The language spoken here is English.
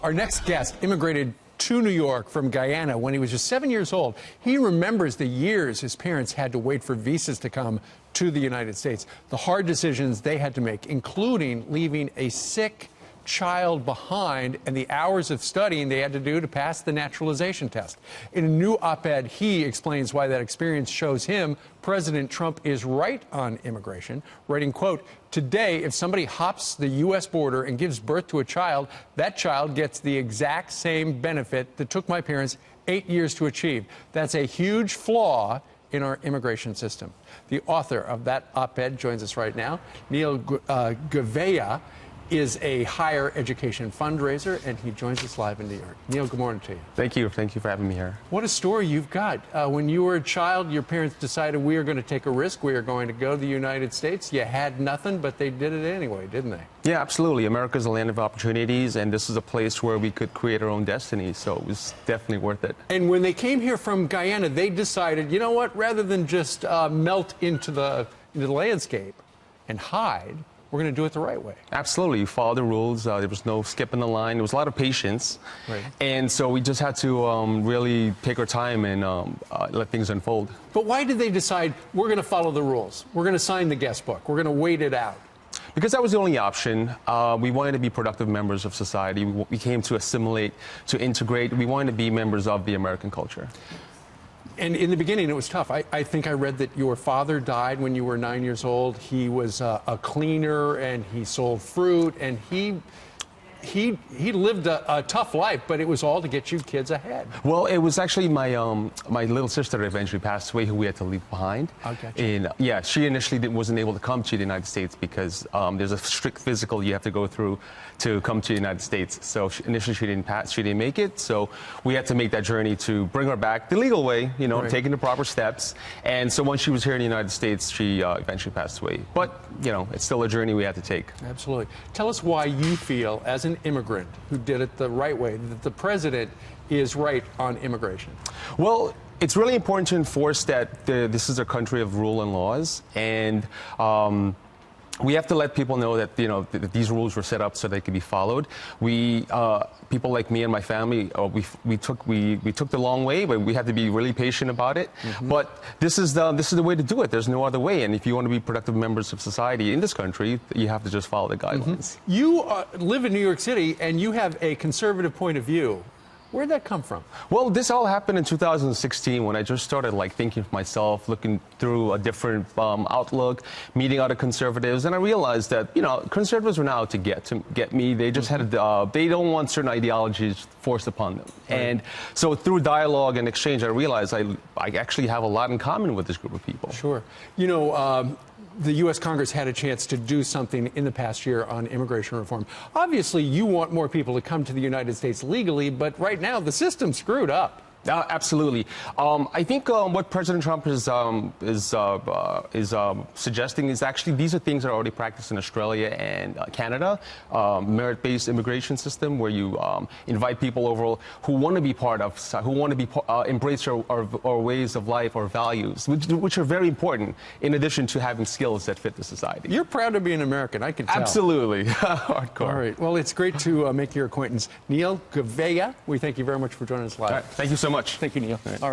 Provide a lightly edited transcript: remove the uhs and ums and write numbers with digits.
Our next guest immigrated to New York from Guyana when he was just 7 years old. He remembers the years his parents had to wait for visas to come to the United States, the hard decisions they had to make, including leaving a sick child behind and the hours of studying they had to do to pass the naturalization test. In a new op-ed, he explains why that experience shows him President Trump is right on immigration, writing, quote, "Today, if somebody hops the U.S. border and gives birth to a child, that child gets the exact same benefit that took my parents 8 years to achieve. That's a huge flaw in our immigration system." The author of that op-ed joins us right now. Neil Gouveia is a higher education fundraiser, and he joins us live in New York. Neil, good morning to you. Thank you. Thank you for having me here. What a story you've got. When you were a child, your parents decided we are going to take a risk. We are going to go to the United States. You had nothing, but they did it anyway, didn't they? Yeah, absolutely. America's a land of opportunities, and this is a place where we could create our own destiny, so it was definitely worth it. And when they came here from Guyana, they decided, you know what, rather than just melt into the landscape and hide, we're going to do it the right way. Absolutely. You follow the rules. There was no skipping the line. There was a lot of patience. Right. And so we just had to really take our time and let things unfold. But why did they decide we're going to follow the rules? We're going to sign the guest book. We're going to wait it out. Because that was the only option. We wanted to be productive members of society. We came to assimilate, to integrate. We wanted to be members of the American culture. And in the beginning, it was tough. I think I read that your father died when you were 9 years old. He was a cleaner, and he sold fruit, and he lived a tough life, but it was all to get you kids ahead. Well, it was actually my my little sister that eventually passed away, who we had to leave behind. Okay. And yeah, she initially wasn't able to come to the United States because there's a strict physical you have to go through to come to the United States. So initially she didn't pass, she didn't make it. So we had to make that journey to bring her back the legal way, you know, right, taking the proper steps. And so once she was here in the United States, she eventually passed away. But you know, it's still a journey we had to take. Absolutely. Tell us why you feel, as an immigrant who did it the right way, that the president is right on immigration. Well, it's really important to enforce that this is a country of rule and laws, and we have to let people know that, you know, that these rules were set up so they could be followed. We, people like me and my family, we took the long way, but we had to be really patient about it. Mm-hmm. But this is the way to do it. There's no other way. And if you want to be productive members of society in this country, you have to just follow the guidelines. Mm-hmm. You live in New York City, and you have a conservative point of view. Where'd that come from? Well, this all happened in 2016 when I just started thinking for myself, looking through a different outlook, meeting other conservatives, and I realized that, you know, conservatives were now out to get me. They just had they don't want certain ideologies forced upon them. Right. And so through dialogue and exchange, I realized I actually have a lot in common with this group of people. Sure. You know, the U.S. Congress had a chance to do something in the past year on immigration reform. Obviously, you want more people to come to the United States legally, but right now the system's screwed up. Absolutely. I think what President Trump is suggesting is actually these are things that are already practiced in Australia and Canada. Merit-based immigration system where you invite people over who want to be part of, who want to be embrace our ways of life, our values, which are very important. In addition to having skills that fit the society. You're proud to be an American, I can tell. Absolutely. Hardcore. All right. Well, it's great to make your acquaintance, Neil Gouveia. We thank you very much for joining us live. All right. Thank you so much. Thank you, Neil. All right.